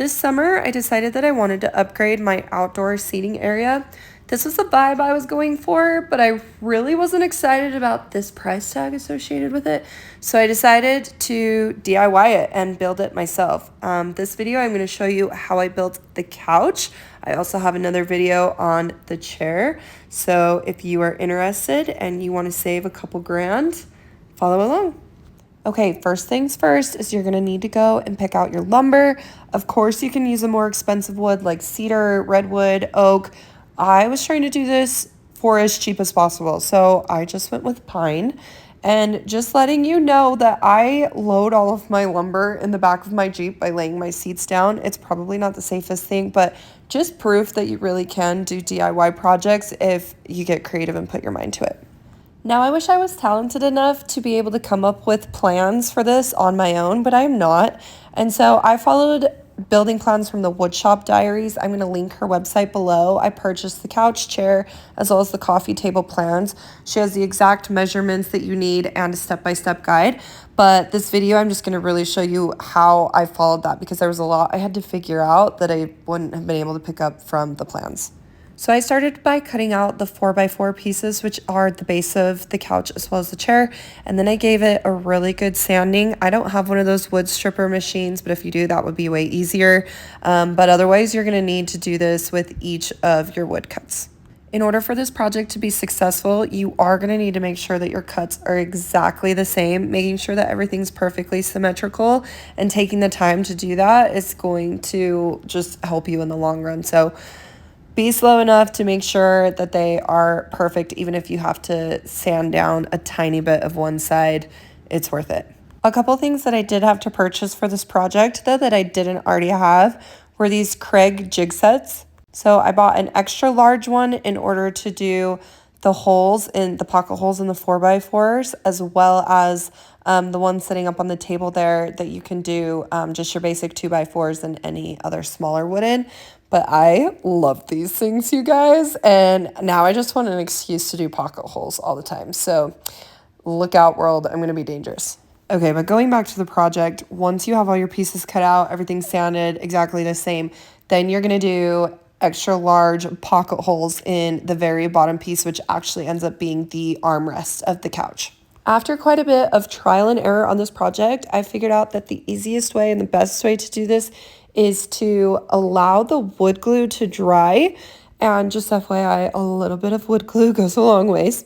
This summer, I decided that I wanted to upgrade my outdoor seating area. This was the vibe I was going for, but I really wasn't excited about this price tag associated with it. So I decided to DIY it and build it myself. This video, I'm going to show you how I built the couch. I also have another video on the chair. So if you are interested and you want to save a couple grand, follow along. Okay, first things first is you're gonna need to go and pick out your lumber. Of course, you can use a more expensive wood like cedar, redwood, oak. I was trying to do this for as cheap as possible, so I just went with pine. And just letting you know that I load all of my lumber in the back of my Jeep by laying my seats down. It's probably not the safest thing, but just proof that you really can do DIY projects if you get creative and put your mind to it. Now, I wish I was talented enough to be able to come up with plans for this on my own, but I'm not. And so I followed building plans from the Woodshop Diaries. I'm going to link her website below. I purchased the couch, chair, as well as the coffee table plans. She has the exact measurements that you need and a step-by-step guide. But this video, I'm just going to really show you how I followed that because there was a lot I had to figure out that I wouldn't have been able to pick up from the plans. So I started by cutting out the 4x4 pieces, which are the base of the couch as well as the chair. And then I gave it a really good sanding. I don't have one of those wood stripper machines, but if you do, that would be way easier. But otherwise, you're gonna need to do this with each of your wood cuts. In order for this project to be successful, you are going to need to make sure that your cuts are exactly the same, making sure that everything's perfectly symmetrical, and taking the time to do that is going to just help you in the long run. So be slow enough to make sure that they are perfect, even if you have to sand down a tiny bit of one side, it's worth it. A couple things that I did have to purchase for this project, though, that I didn't already have, were these Craig jig sets. So I bought an extra large one in order to do the holes in the pocket holes in the 4x4s, as well as the one sitting up on the table there that you can do just your basic 2x4s and any other smaller wooden. But I love these things, you guys, and now I just want an excuse to do pocket holes all the time. So look out, world, I'm gonna be dangerous. Okay, but going back to the project, once you have all your pieces cut out, everything sanded exactly the same, then you're gonna do extra large pocket holes in the very bottom piece, which actually ends up being the armrest of the couch. After quite a bit of trial and error on this project, I figured out that the easiest way and the best way to do this is to allow the wood glue to dry. And just FYI, a little bit of wood glue goes a long ways.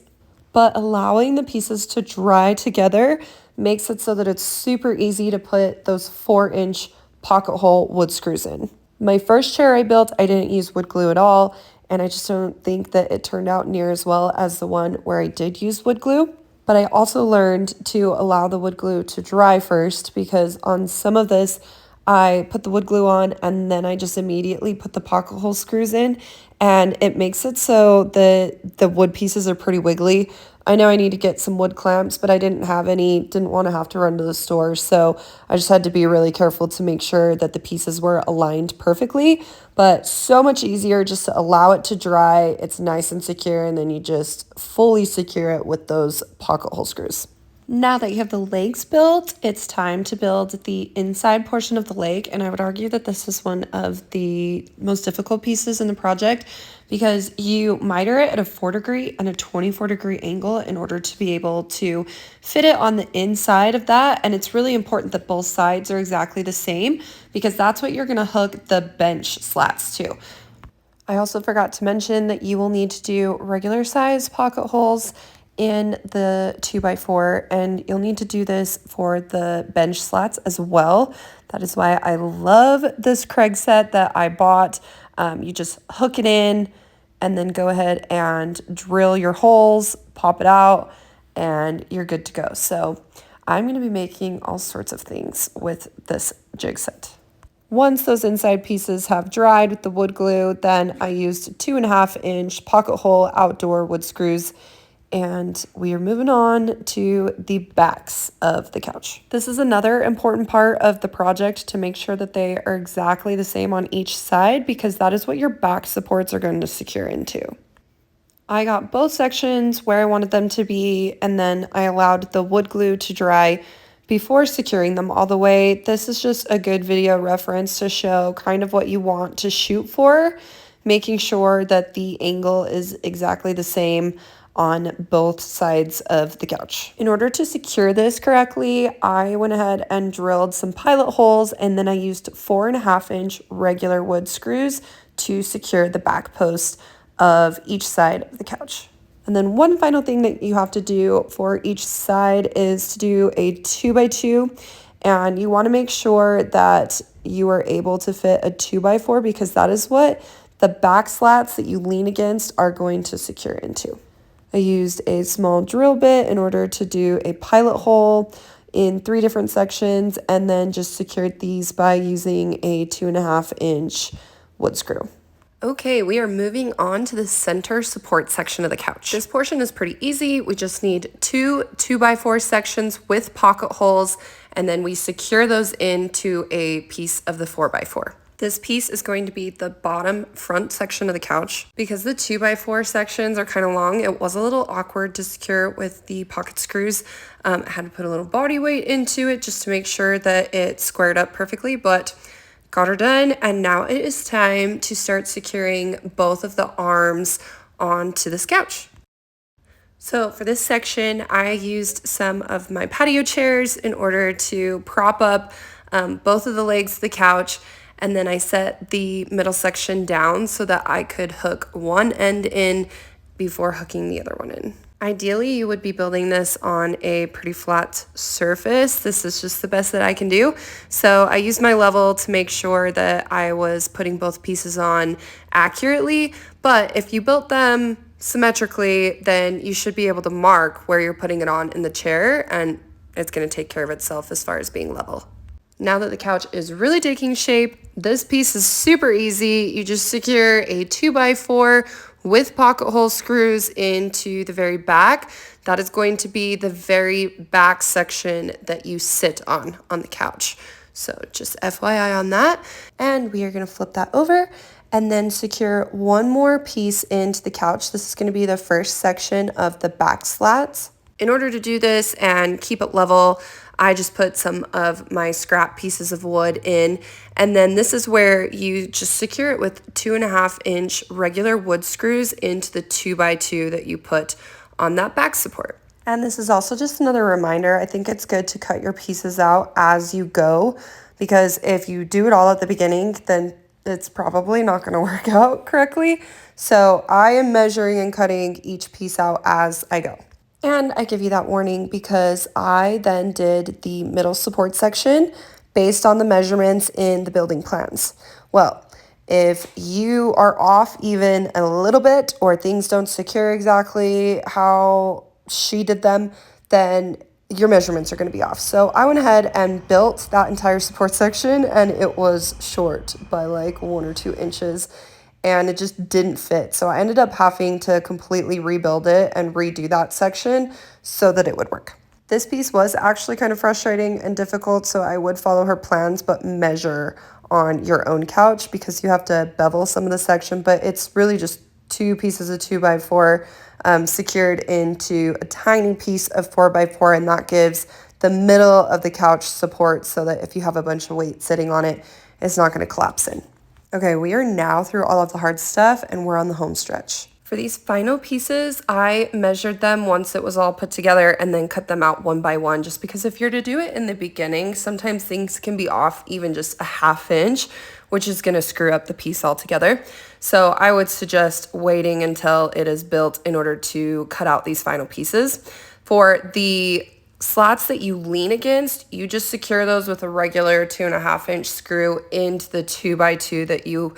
But allowing the pieces to dry together makes it so that it's super easy to put those 4-inch pocket hole wood screws in. My first chair I built, I didn't use wood glue at all, and I just don't think that it turned out near as well as the one where I did use wood glue. But I also learned to allow the wood glue to dry first, because on some of this, I put the wood glue on and then I just immediately put the pocket hole screws in, and it makes it so the wood pieces are pretty wiggly. I know I need to get some wood clamps, but I didn't have any, didn't want to have to run to the store, so I just had to be really careful to make sure that the pieces were aligned perfectly. But so much easier just to allow it to dry. It's nice and secure, and then you just fully secure it with those pocket hole screws. Now that you have the legs built, it's time to build the inside portion of the leg, and I would argue that this is one of the most difficult pieces in the project because you miter it at a 4-degree and a 24-degree angle in order to be able to fit it on the inside of that, and it's really important that both sides are exactly the same because that's what you're going to hook the bench slats to. I also forgot to mention that you will need to do regular size pocket holes in the 2x4, and you'll need to do this for the bench slats as well. That is why I love this Craig set that I bought. You just hook it in and then go ahead and drill your holes, pop it out, and you're good to go. So I'm going to be making all sorts of things with this jig set. Once those inside pieces have dried with the wood glue, then I used 2.5-inch pocket hole outdoor wood screws, and we are moving on to the backs of the couch. This is another important part of the project, to make sure that they are exactly the same on each side, because that is what your back supports are going to secure into. I got both sections where I wanted them to be, and then I allowed the wood glue to dry before securing them all the way. This is just a good video reference to show kind of what you want to shoot for, making sure that the angle is exactly the same on both sides of the couch. In order to secure this correctly, I went ahead and drilled some pilot holes, and then I used 4.5-inch regular wood screws to secure the back post of each side of the couch. And then one final thing that you have to do for each side is to do a 2x2, and you want to make sure that you are able to fit a 2x4 because that is what the back slats that you lean against are going to secure into. I used a small drill bit in order to do a pilot hole in 3 different sections, and then just secured these by using a 2.5-inch wood screw. Okay, we are moving on to the center support section of the couch. This portion is pretty easy. We just need 2 2x4 sections with pocket holes, and then we secure those into a piece of the 4x4. This piece is going to be the bottom front section of the couch. Because the 2x4 sections are kind of long, it was a little awkward to secure with the pocket screws. I had to put a little body weight into it just to make sure that it squared up perfectly, but got her done. And now it is time to start securing both of the arms onto this couch. So for this section, I used some of my patio chairs in order to prop up both of the legs of the couch. And then I set the middle section down so that I could hook one end in before hooking the other one in. Ideally, you would be building this on a pretty flat surface. This is just the best that I can do. So I used my level to make sure that I was putting both pieces on accurately. But if you built them symmetrically, then you should be able to mark where you're putting it on in the chair, and it's going to take care of itself as far as being level. Now that the couch is really taking shape, this piece is super easy. You just secure a 2x4 with pocket hole screws into the very back. That is going to be the very back section that you sit on the couch. So just FYI on that. And we are going to flip that over and then secure one more piece into the couch. This is going to be the first section of the back slats. In order to do this and keep it level, I just put some of my scrap pieces of wood in, and then this is where you just secure it with 2.5-inch regular wood screws into the 2x2 that you put on that back support. And this is also just another reminder, I think it's good to cut your pieces out as you go, because if you do it all at the beginning, then it's probably not going to work out correctly. So I am measuring and cutting each piece out as I go. And I give you that warning because I then did the middle support section based on the measurements in the building plans. Well, if you are off even a little bit or things don't secure exactly how she did them, then your measurements are going to be off. So I went ahead and built that entire support section, and it was short by like 1 or 2 inches. And it just didn't fit. So I ended up having to completely rebuild it and redo that section so that it would work. This piece was actually kind of frustrating and difficult, so I would follow her plans, but measure on your own couch because you have to bevel some of the section, but it's really just 2 pieces of 2x4 secured into a tiny piece of 4x4, and that gives the middle of the couch support so that if you have a bunch of weight sitting on it, it's not going to collapse in. Okay, we are now through all of the hard stuff and we're on the home stretch. For these final pieces, I measured them once it was all put together and then cut them out one by one, just because if you're to do it in the beginning, sometimes things can be off even just a 1/2 inch, which is going to screw up the piece altogether. So I would suggest waiting until it is built in order to cut out these final pieces. For the slats that you lean against, you just secure those with a regular 2.5-inch screw into the 2x2 that you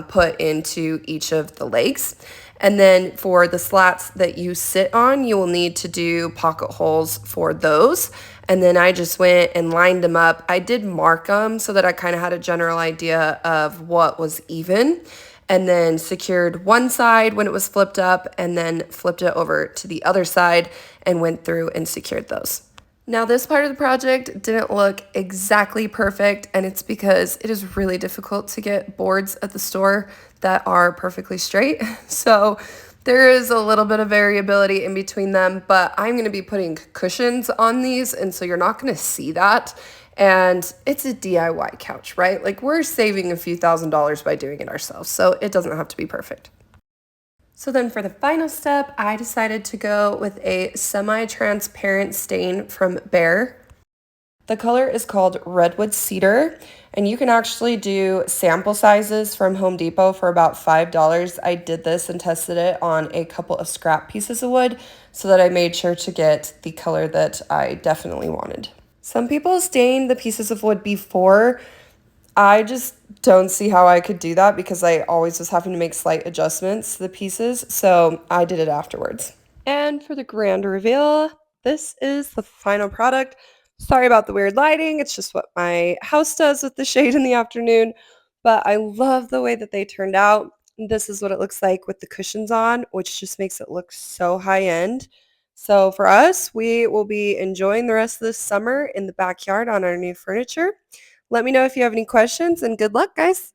put into each of the legs. And then for the slats that you sit on, you will need to do pocket holes for those. And then I just went and lined them up. I did mark them so that I kind of had a general idea of what was even, and then secured one side when it was flipped up and then flipped it over to the other side and went through and secured those. Now this part of the project didn't look exactly perfect, and it's because it is really difficult to get boards at the store that are perfectly straight. So There is a little bit of variability in between them, but I'm going to be putting cushions on these, and so you're not going to see that. And it's a DIY couch, right? Like we're saving a few $1,000s by doing it ourselves, so it doesn't have to be perfect. So then for the final step, I decided to go with a semi-transparent stain from Bear. The color is called Redwood Cedar, and you can actually do sample sizes from Home Depot for about $5. I did this and tested it on a couple of scrap pieces of wood so that I made sure to get the color that I definitely wanted. Some people stain the pieces of wood before. I just don't see how I could do that because I always was having to make slight adjustments to the pieces, so I did it afterwards. And for the grand reveal, this is the final product. Sorry about the weird lighting, it's just what my house does with the shade in the afternoon, but I love the way that they turned out. This is what it looks like with the cushions on, which just makes it look so high end. So for us, we will be enjoying the rest of this summer in the backyard on our new furniture. Let me know if you have any questions and good luck, guys.